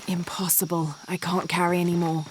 Impossible. I can't carry any more.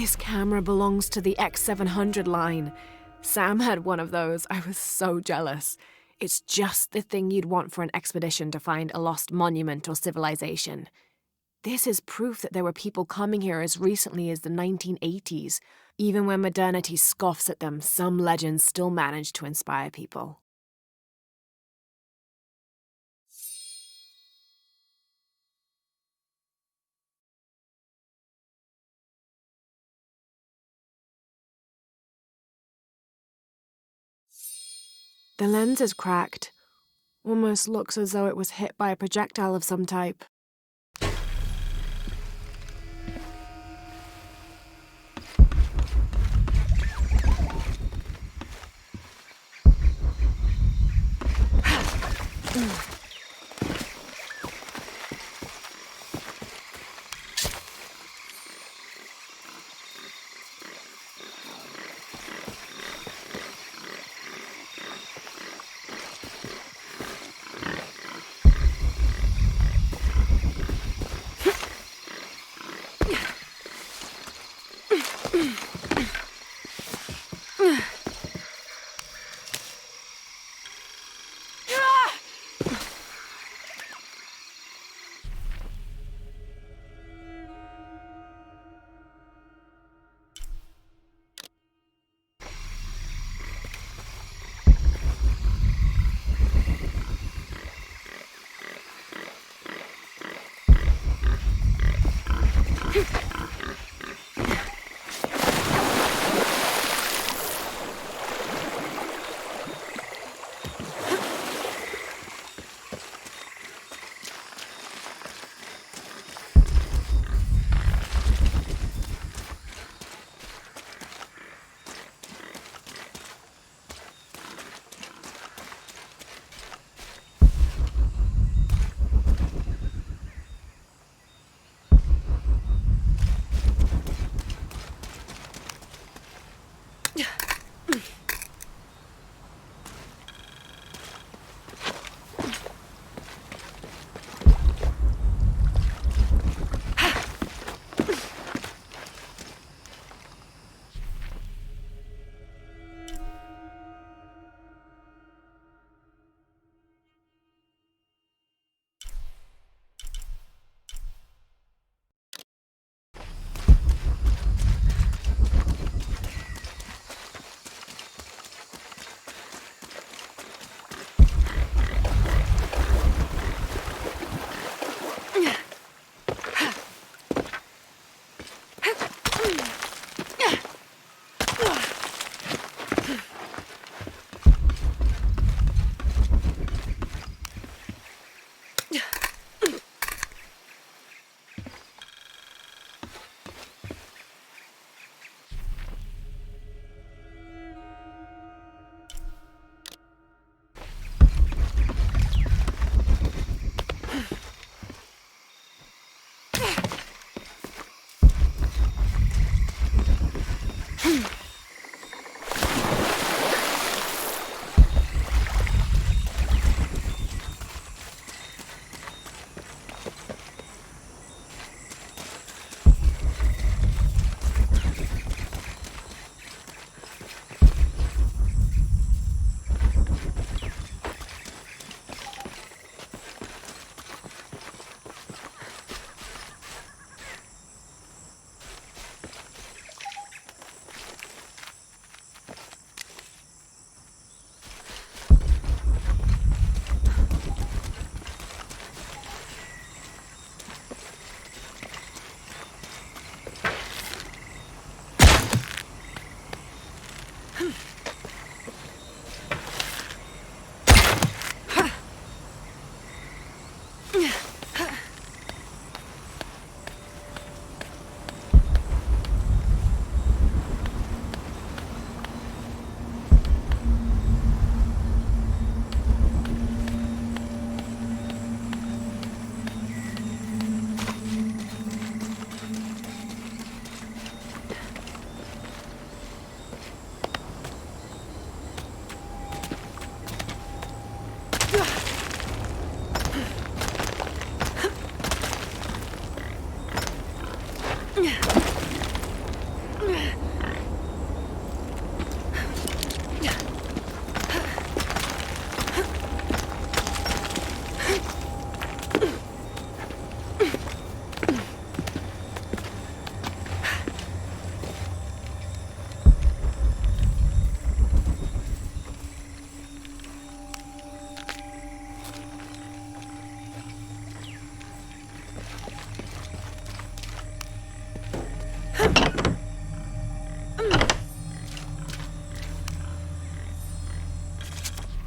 This camera belongs to the X700 line. Sam had one of those. I was so jealous. It's just the thing you'd want for an expedition to find a lost monument or civilization. This is proof that there were people coming here as recently as the 1980s. Even when modernity scoffs at them, some legends still manage to inspire people. The lens is cracked. Almost looks as though it was hit by a projectile of some type.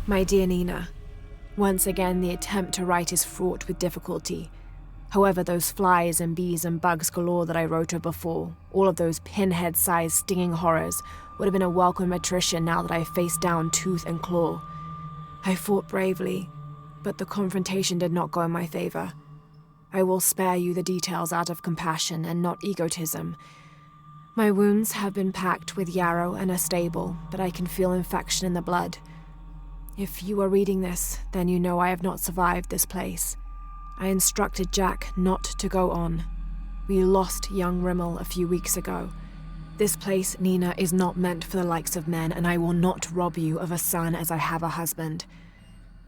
My dear Nina, once again the attempt to write is fraught with difficulty. However, those flies and bees and bugs galore that I wrote of before, all of those pinhead-sized stinging horrors, would have been a welcome attrition now that I faced down tooth and claw. I fought bravely, but the confrontation did not go in my favor. I will spare you the details out of compassion and not egotism. My wounds have been packed with yarrow and are stable, but I can feel infection in the blood. If you are reading this, then you know I have not survived this place. I instructed Jack not to go on. We lost young Rimmel a few weeks ago. This place, Nina, is not meant for the likes of men, and I will not rob you of a son as I have a husband.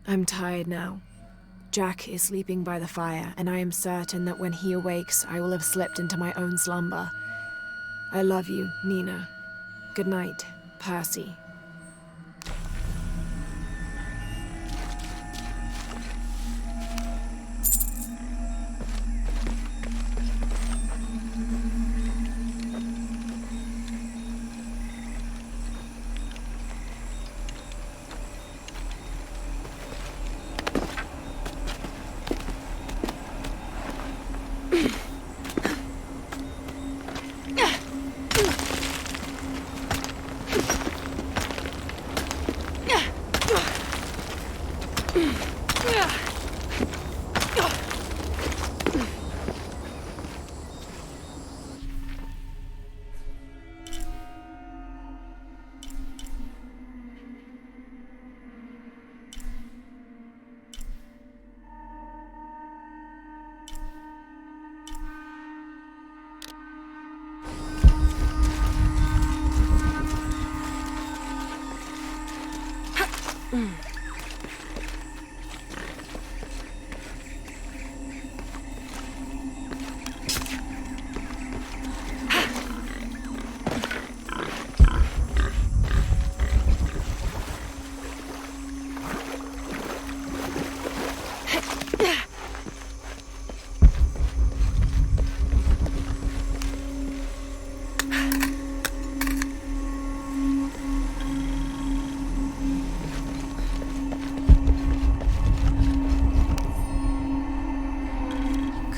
I'm tired now. Jack is sleeping by the fire, and I am certain that when he awakes, I will have slipped into my own slumber. I love you, Nina. Good night, Percy.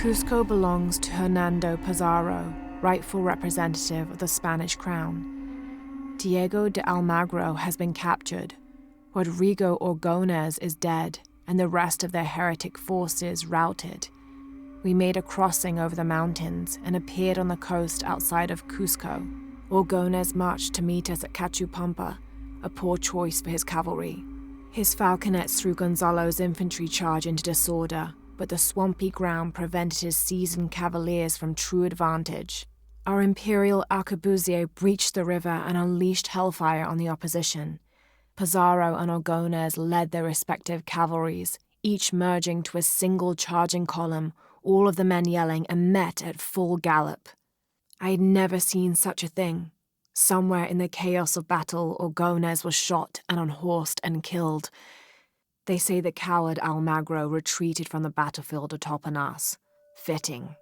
Cusco belongs to Hernando Pizarro, rightful representative of the Spanish crown. Diego de Almagro has been captured. Rodrigo Orgones is dead, and the rest of their heretic forces routed. We made a crossing over the mountains and appeared on the coast outside of Cusco. Orgones marched to meet us at Cachupampa, a poor choice for his cavalry. His falconets threw Gonzalo's infantry charge into disorder, but the swampy ground prevented his seasoned cavaliers from true advantage. Our imperial arquebusier breached the river and unleashed hellfire on the opposition. Pizarro and Orgones led their respective cavalries, each merging to a single charging column, all of the men yelling, and met at full gallop. I had never seen such a thing. Somewhere in the chaos of battle, Orgones was shot and unhorsed and killed. They say the coward Almagro retreated from the battlefield atop an ass. Fitting.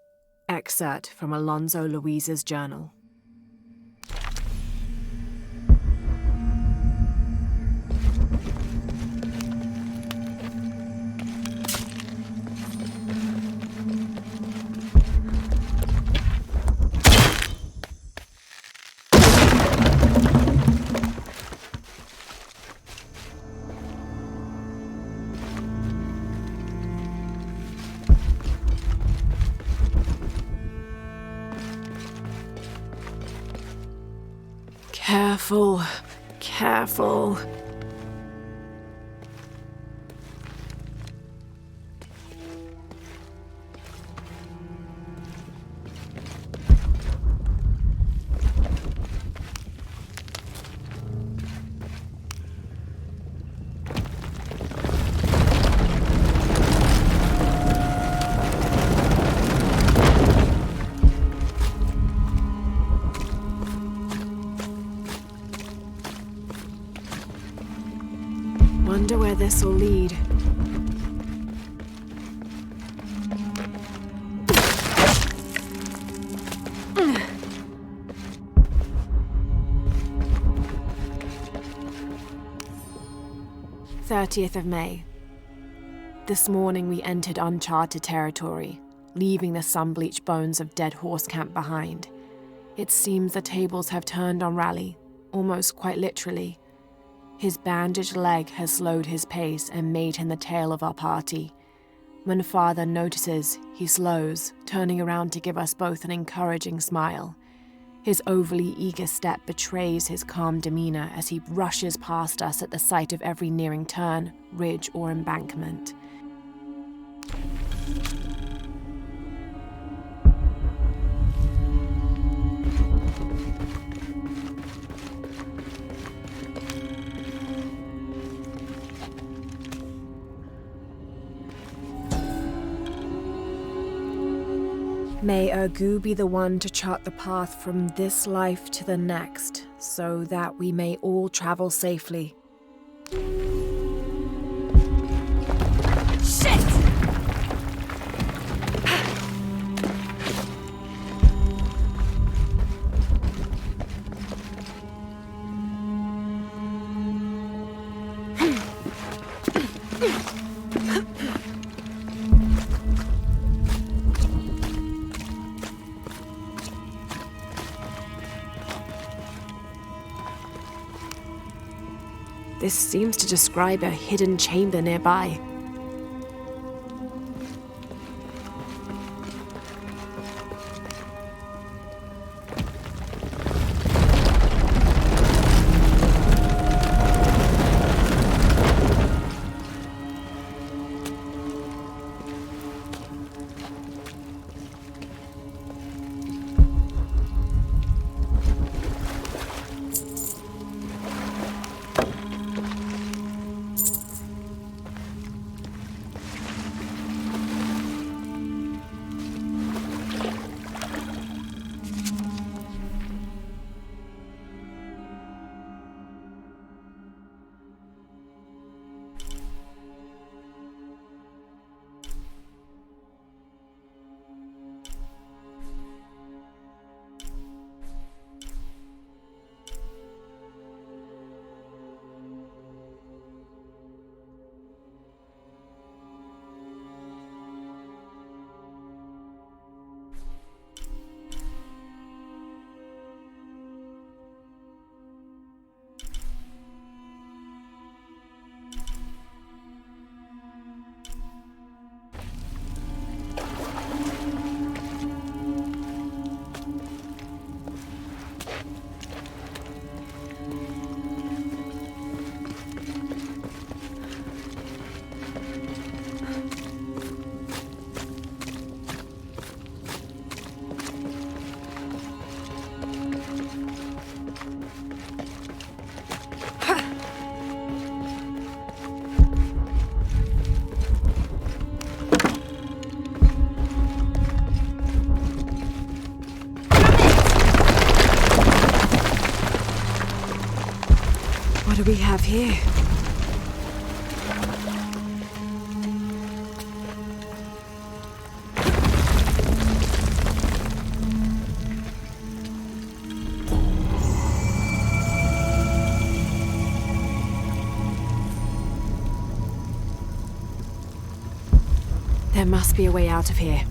Excerpt from Alonso Luiz's journal. Careful. Careful. Wonder where this will lead. May 30th. This morning we entered uncharted territory, leaving the sun-bleached bones of dead horse camp behind. It seems the tables have turned on Raleigh, almost quite literally. His bandaged leg has slowed his pace and made him the tail of our party. When Father notices, he slows, turning around to give us both an encouraging smile. His overly eager step betrays his calm demeanor as he rushes past us at the sight of every nearing turn, ridge, or embankment. May Ergu be the one to chart the path from this life to the next, so that we may all travel safely. Shit! This seems to describe a hidden chamber nearby. What do we have here? There must be a way out of here.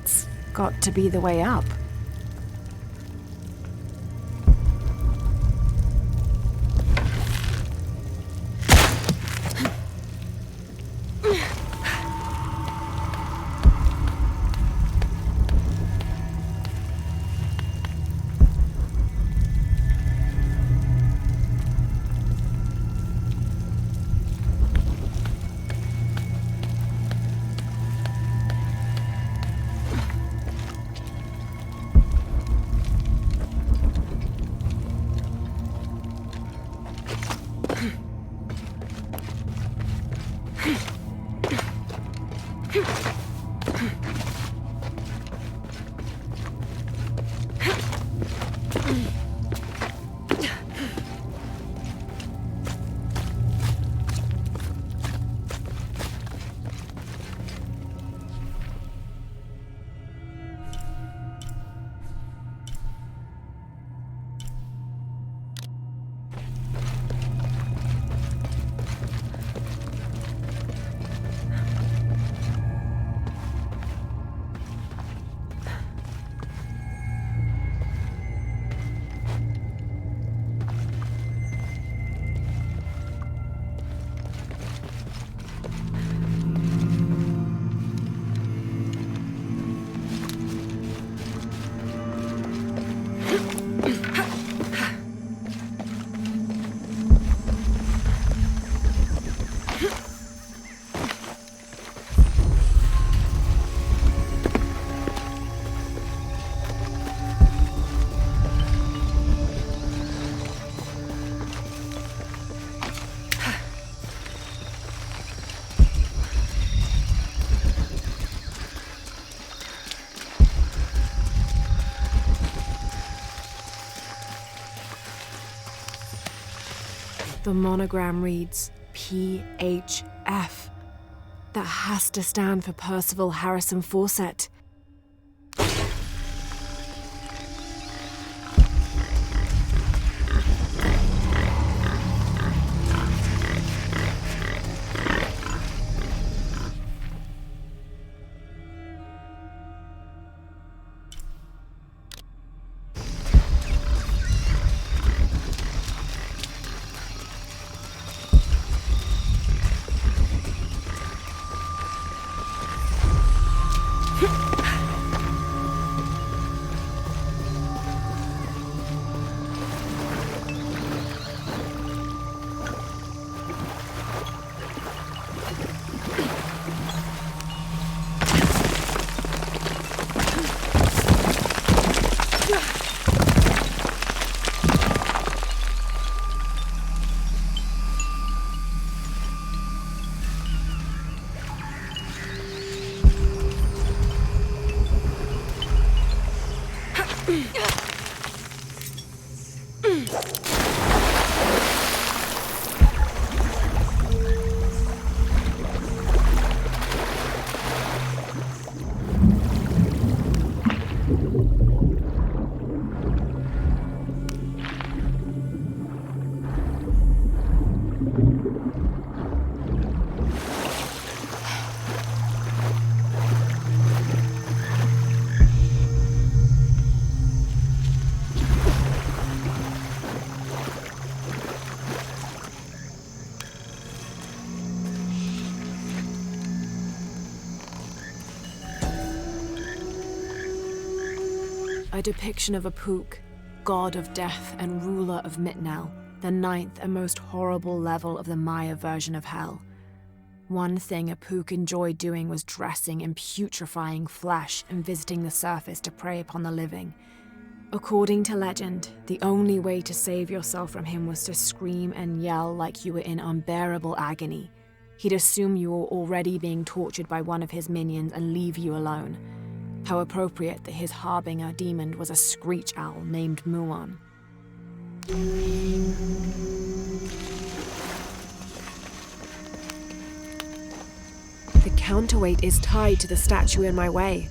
That's got to be the way up. The monogram reads PHF. That has to stand for Percival Harrison Fawcett. A depiction of Apuk, god of death and ruler of Mitnel, the ninth and most horrible level of the Maya version of hell. One thing Apuk enjoyed doing was dressing in putrefying flesh and visiting the surface to prey upon the living. According to legend, the only way to save yourself from him was to scream and yell like you were in unbearable agony. He'd assume you were already being tortured by one of his minions and leave you alone. How appropriate that his harbinger demon was a screech owl named Muon. The counterweight is tied to the statue in my way.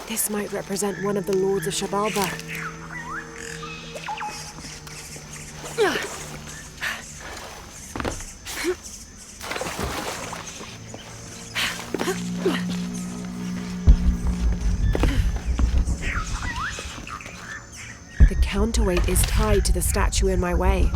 This might represent one of the lords of Shabalba. counterweight is tied to the statue in my way.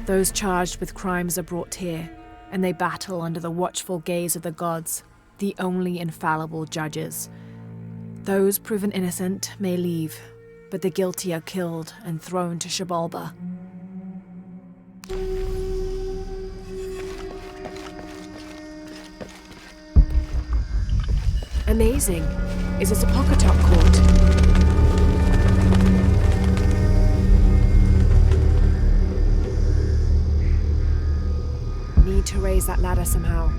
Those charged with crimes are brought here, and they battle under the watchful gaze of the gods, the only infallible judges. Those proven innocent may leave, but the guilty are killed and thrown to Shabalba. Amazing. Is this a Pocatop court? Need to raise that ladder somehow.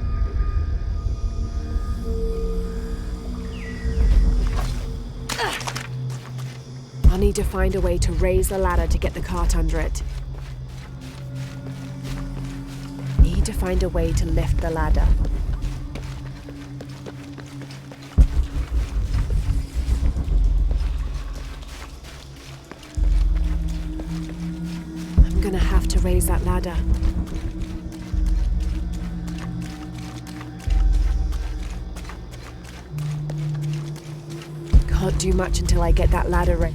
I'll need to find a way to raise the ladder to get the cart under it. Need to find a way to lift the ladder. I'm gonna have to raise that ladder. Can't do much until I get that ladder raised.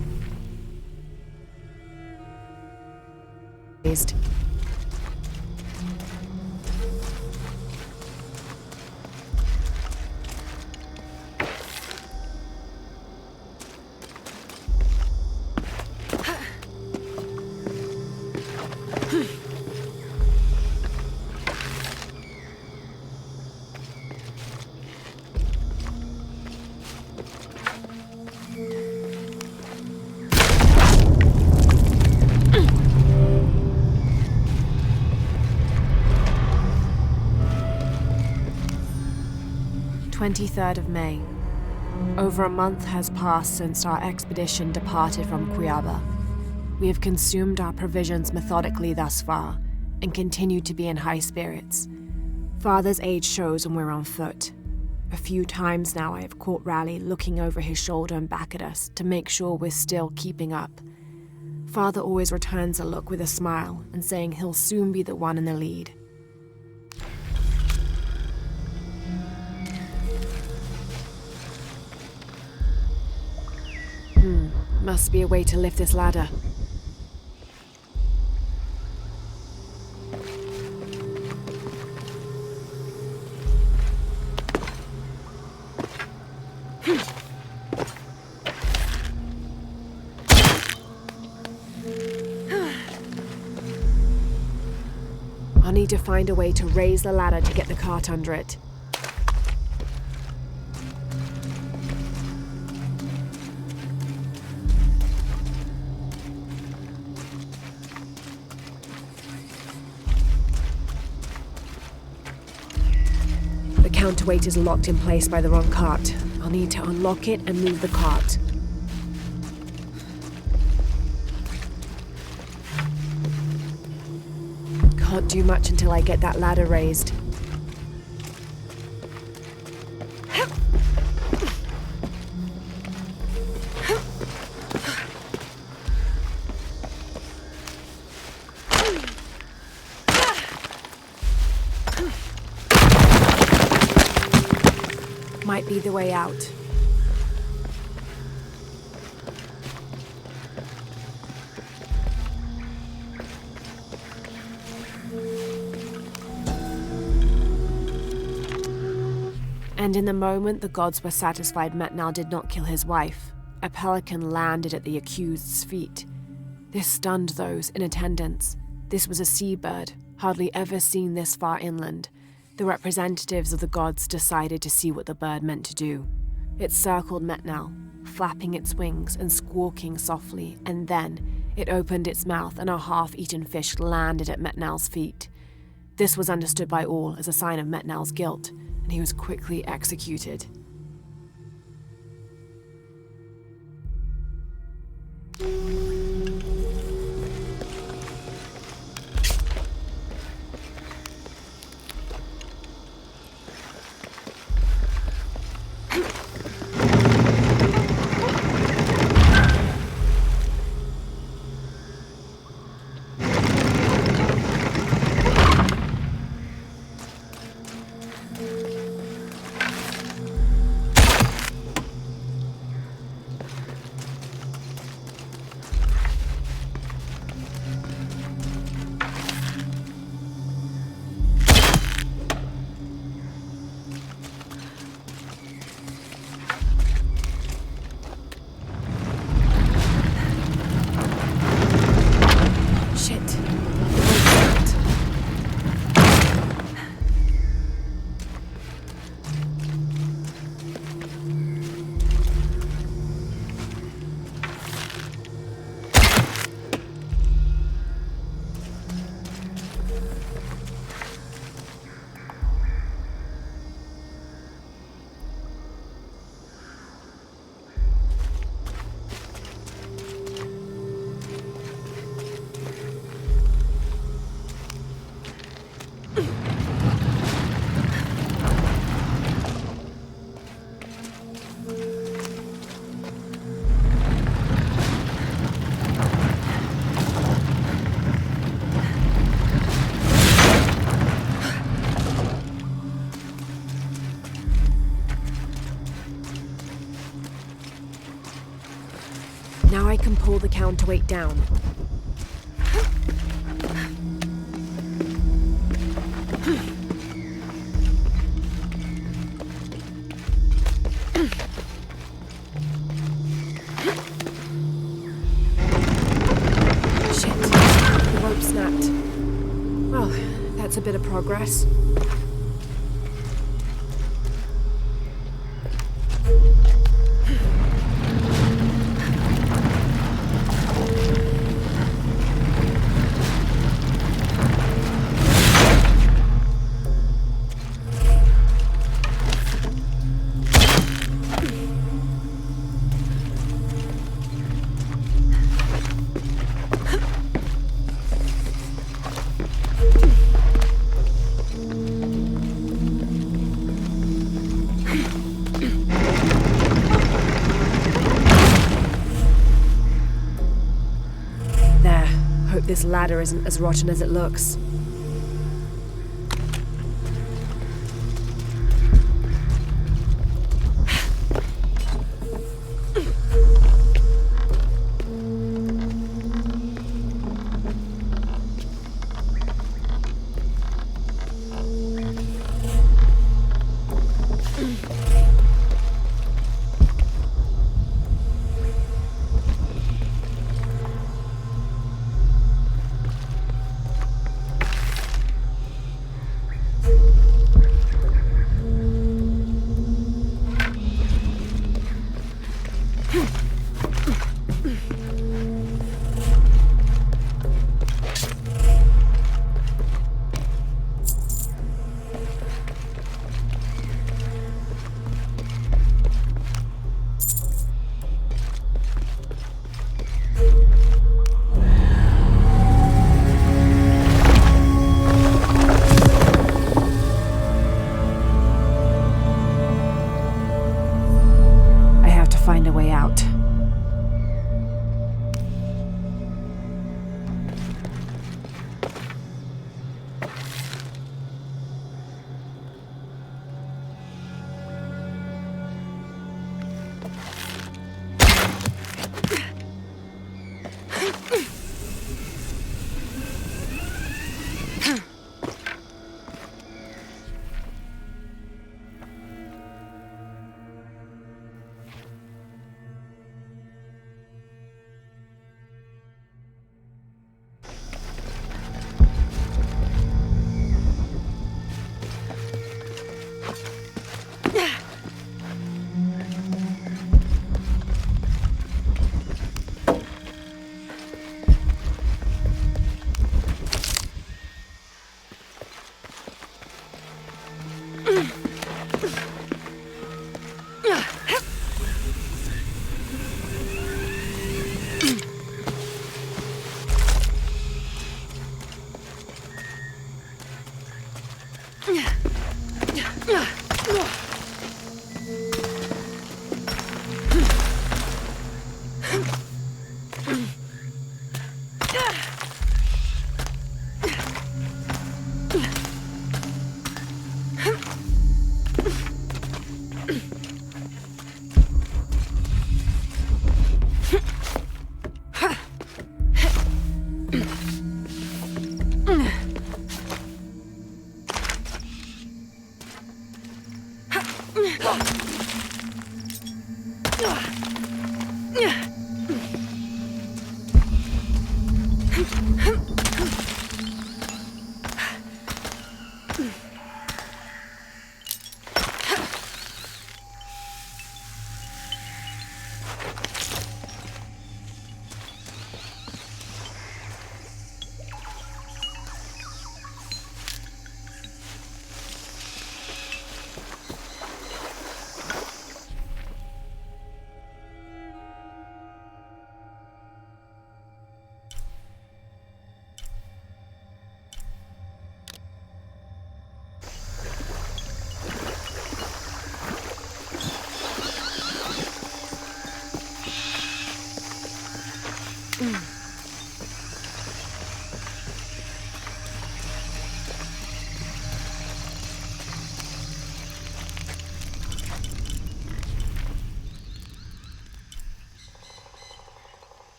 of May. Over a month has passed since our expedition departed from Cuiaba. We have consumed our provisions methodically thus far, and continue to be in high spirits. Father's age shows when we're on foot. A few times now I have caught Raleigh looking over his shoulder and back at us to make sure we're still keeping up. Father always returns a look with a smile and saying he'll soon be the one in the lead. Must be a way to lift this ladder. I'll need to find a way to raise the ladder to get the cart under it. counterweight is locked in place by the wrong cart. I'll need to unlock it and move the cart. Can't do much until I get that ladder raised. Might be the way out. And in the moment the gods were satisfied Metnal did not kill his wife, a pelican landed at the accused's feet. This stunned those in attendance. This was a seabird, hardly ever seen this far inland. The representatives of the gods decided to see what the bird meant to do. It circled Metnal, flapping its wings and squawking softly, and then it opened its mouth and a half-eaten fish landed at Metnal's feet. This was understood by all as a sign of Metnal's guilt, and he was quickly executed. Now I can pull the counterweight down. Shit, the rope snapped. Well, that's a bit of progress. This ladder isn't as rotten as it looks.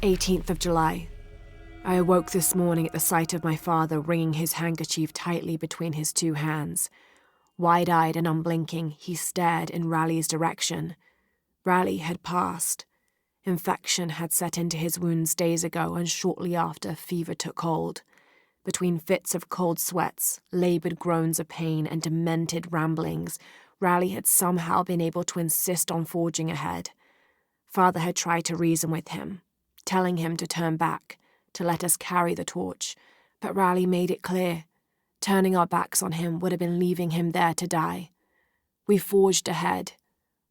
18th of July. I awoke this morning at the sight of my father wringing his handkerchief tightly between his two hands. Wide-eyed and unblinking, he stared in Raleigh's direction. Raleigh had passed. Infection had set into his wounds days ago, and shortly after, fever took hold. Between fits of cold sweats, laboured groans of pain, and demented ramblings, Raleigh had somehow been able to insist on forging ahead. Father had tried to reason with him, telling him to turn back, to let us carry the torch, but Raleigh made it clear. Turning our backs on him would have been leaving him there to die. We forged ahead.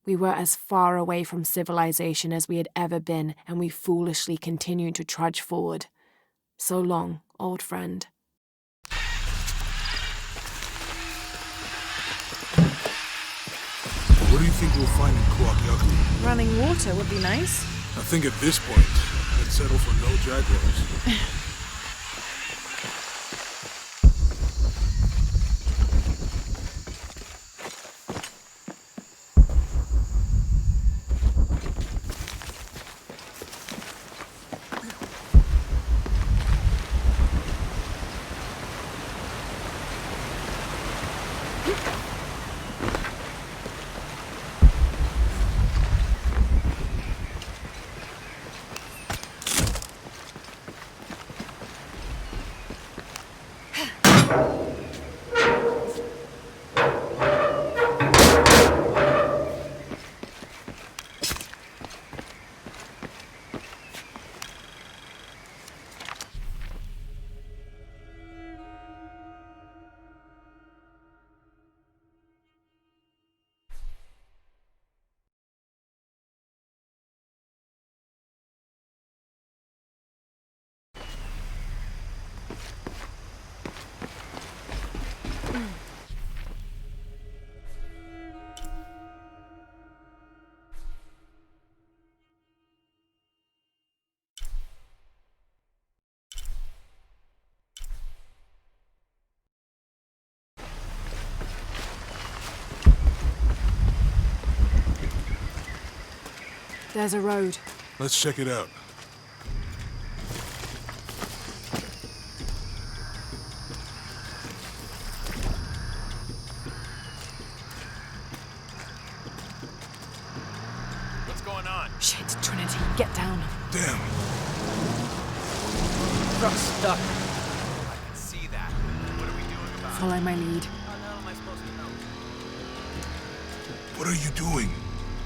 We were as far away from civilization as we had ever been, and we foolishly continued to trudge forward. So long, old friend. What do you think we'll find in Kuakyaki? Running water would be nice. I think at this point, I'd settle for no jaguars. There's a road. Let's check it out. What's going on? Shit, Trinity, get down. Damn. Truck's stuck. I can see that. What are we doing about it? Follow my lead. How the hell am I supposed to know? What are you doing?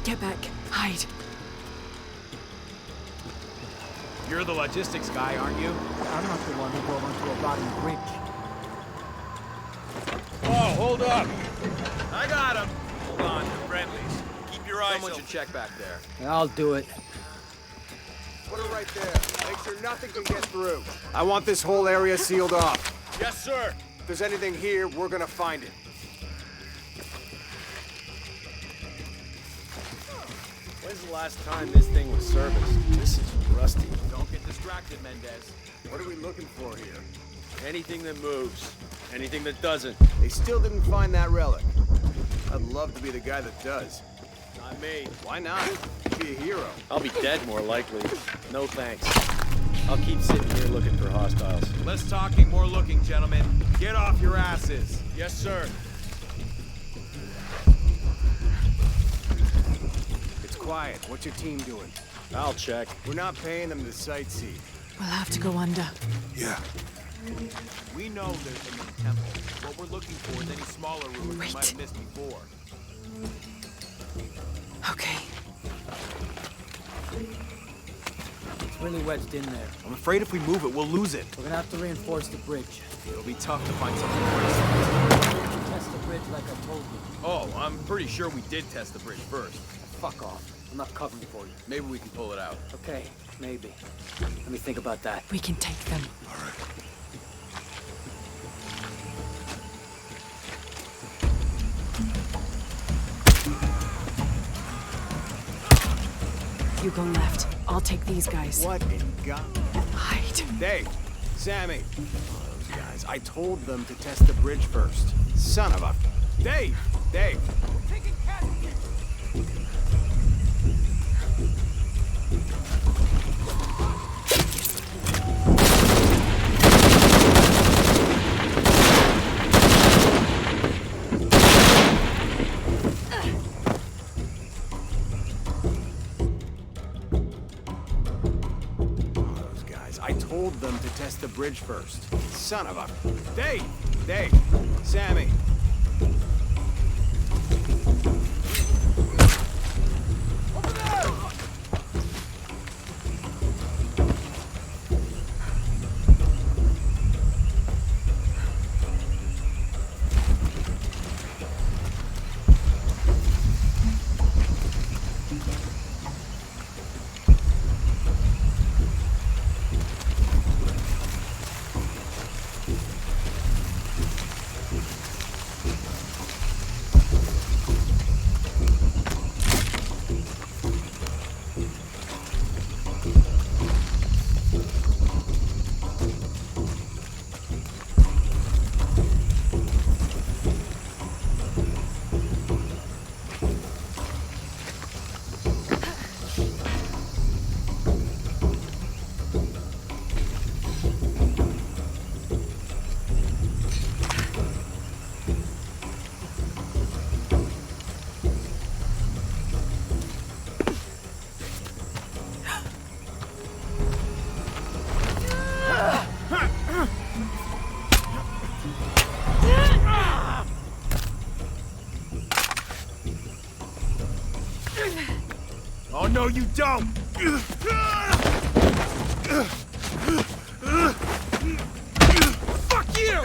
Get back. Hide. You're the logistics guy, aren't you? I'm not the one who drove onto a rotting bridge. Oh, hold up! I got him! Hold on, they're friendlies. Keep your eyes open. Someone should check back there. I'll do it. Put her right there. Make sure nothing can get through. I want this whole area sealed off. Yes, sir! If there's anything here, we're gonna find it. When's the last time this thing was serviced? This is rusty. Don't get distracted, Mendez. What are we looking for here? Anything that moves. Anything that doesn't. They still didn't find that relic. I'd love to be the guy that does. Not me. Why not? Be a hero. I'll be dead more likely. No thanks. I'll keep sitting here looking for hostiles. Less talking, more looking, gentlemen. Get off your asses. Yes, sir. It's quiet. What's your team doing? I'll check. We're not paying them to sightsee. We'll have to go under. Yeah. We know there's a main temple. What we're looking for is any smaller ruins we Wait. might have missed before. Okay. It's really wedged in there. I'm afraid if we move it, we'll lose it. We're gonna have to reinforce the bridge. It'll be tough to find something worse. Test the bridge like I told you. Oh, I'm pretty sure we did test the bridge first. Fuck off. I'm not covering for you. Maybe we can pull it out. Okay, maybe. Let me think about that. We can take them. All right. You go left. I'll take these guys. What in God? Hide. Dave, Sammy. Those guys. I told them to test the bridge first. Son of a... Dave! Dave! I told them to test the bridge first. Son of a... Dave! Dave! Sammy! Over there! Oh, no, you don't! Fuck you!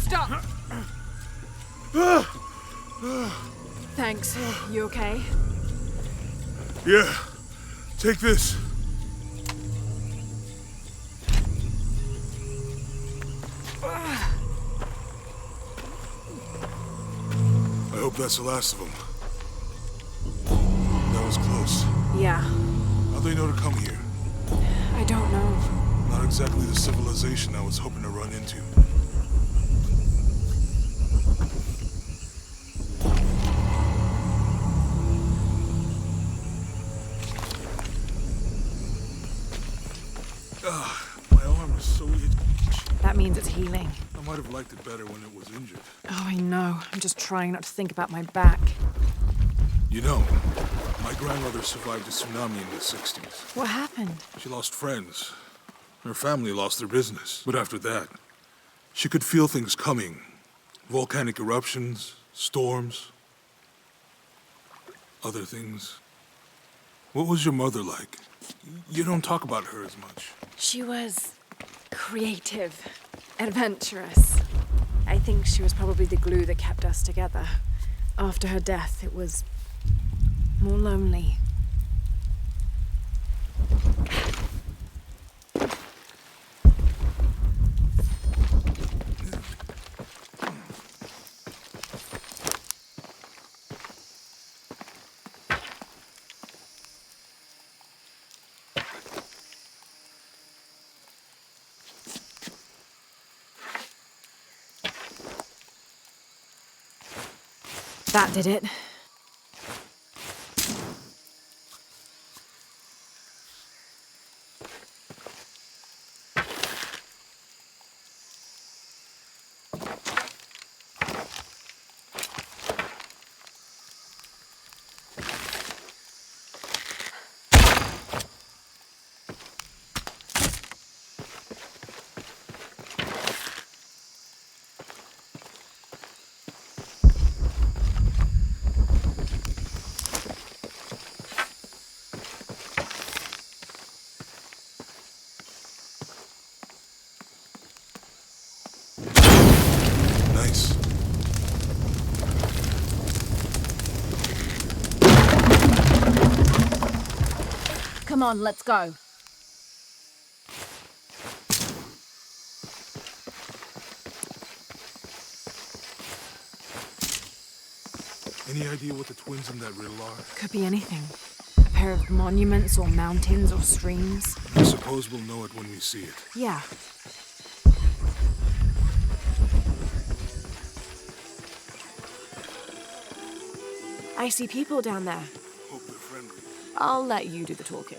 Stop! Thanks. You okay? Yeah. Take this. I hope that's the last of them. That was close. Yeah. How'd they know to come here? I don't know. Not exactly the civilization I was hoping to run into. might have liked it better when it was injured. Oh, I know. I'm just trying not to think about my back. You know, my grandmother survived a tsunami in the 60s. What happened? She lost friends. Her family lost their business. But after that, she could feel things coming. Volcanic eruptions, storms, other things. What was your mother like? You don't talk about her as much. She was creative, adventurous. I think she was probably the glue that kept us together. After her death, it was more lonely. That did it. Nice. Come on, let's go. Any idea what the twins in that riddle are? Could be anything. A pair of monuments or mountains or streams. I suppose we'll know it when we see it. Yeah. I see people down there. Hope they're friendly. I'll let you do the talking.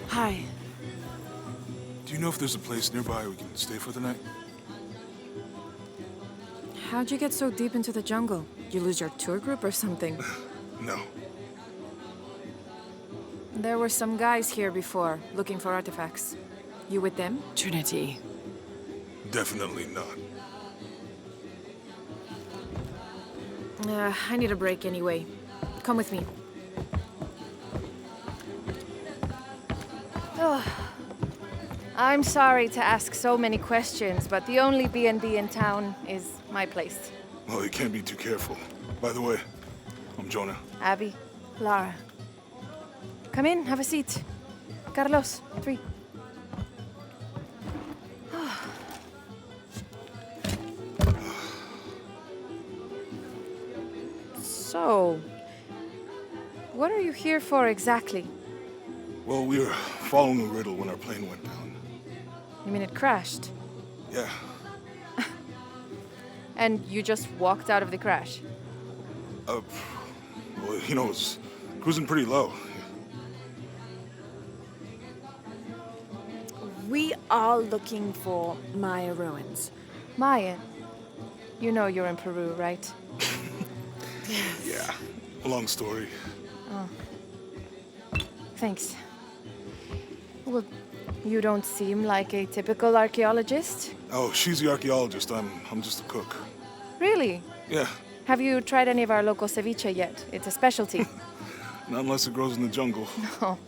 Hi. Do you know if there's a place nearby we can stay for the night? How'd you get so deep into the jungle? You lose your tour group or something? No. There were some guys here before, looking for artifacts. You with them? Trinity. Definitely not. I need a break anyway. Come with me. I'm sorry to ask so many questions, but the only B&B in town is my place. Well, you can't be too careful. By the way, I'm Jonah. Abby, Lara. Come in, have a seat. Carlos, 3. So, what are you here for exactly? Well, we were following a riddle when our plane went down. You mean it crashed? Yeah. And you just walked out of the crash? Well, you know, it was cruising pretty low. We are looking for Maya ruins. Maya, you know you're in Peru, right? Yeah. Long story. Thanks. Well, you don't seem like a typical archaeologist. Oh, she's the archaeologist. I'm just a cook. Really? Yeah. Have you tried any of our local ceviche yet? It's a specialty. Not unless it grows in the jungle. Oh,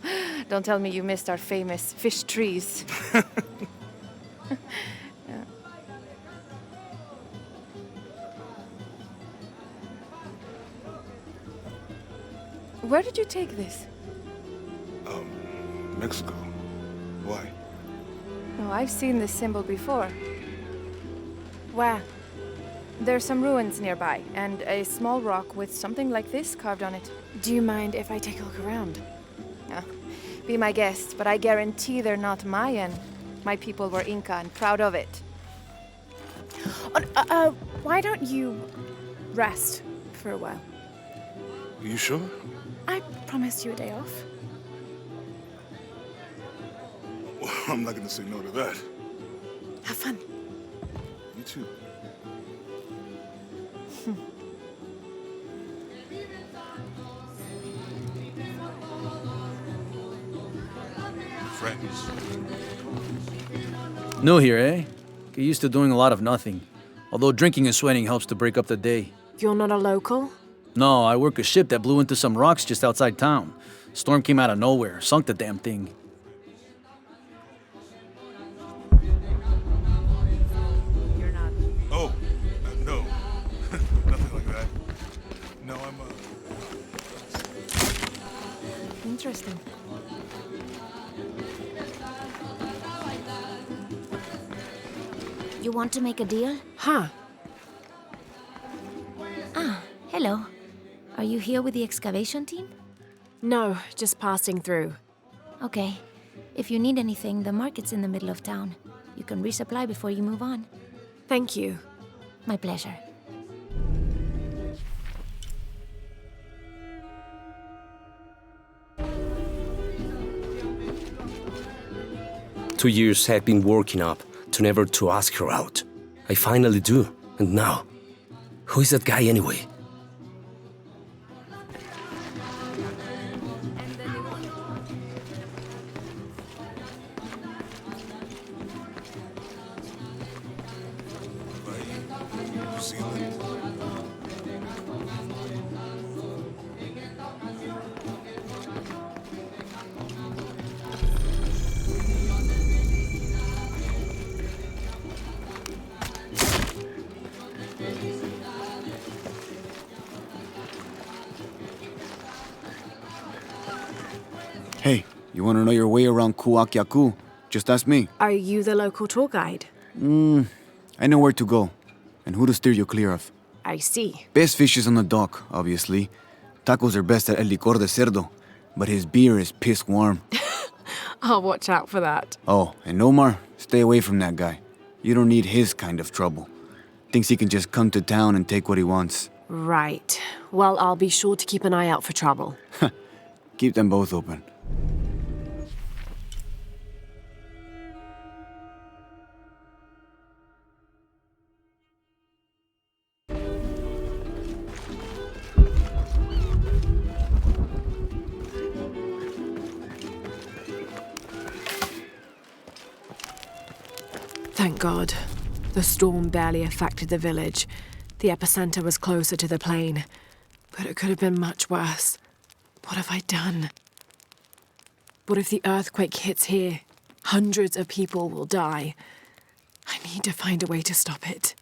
don't tell me you missed our famous fish trees. Yeah. Where did you take this? Mexico. Why? Oh, I've seen this symbol before. Where? There's some ruins nearby, and a small rock with something like this carved on it. Do you mind if I take a look around? Be my guest, but I guarantee they're not Mayan. My people were Inca and proud of it. Why don't you rest for a while? You sure? I promised you a day off. Well, I'm not gonna say no to that. Have fun. You too. Friends. New here, eh? Get used to doing a lot of nothing. Although drinking and sweating helps to break up the day. You're not a local? No, I work a ship that blew into some rocks just outside town. Storm came out of nowhere, sunk the damn thing. You're not. Oh, no. Nothing like that. No, I'm, Interesting. You want to make a deal? Huh. Ah, hello. Are you here with the excavation team? No, just passing through. Okay. If you need anything, the market's in the middle of town. You can resupply before you move on. Thank you. My pleasure. Two years had been working up to never to ask her out. I finally do, and now, who is that guy anyway? New Zealand. Hey, you want to know your way around Kuakyaku? Just ask me. Are you the local tour guide? I know where to go, and who to steer you clear of. I see. Best fish is on the dock, obviously. Tacos are best at El Licor de Cerdo, but his beer is piss warm. I'll watch out for that. Oh, and Omar, stay away from that guy. You don't need his kind of trouble. Thinks he can just come to town and take what he wants. Right. Well, I'll be sure to keep an eye out for trouble. Keep them both open. Thank God. The storm barely affected the village. The epicenter was closer to the plain. But it could have been much worse. What have I done? What if the earthquake hits here? Hundreds of people will die. I need to find a way to stop it.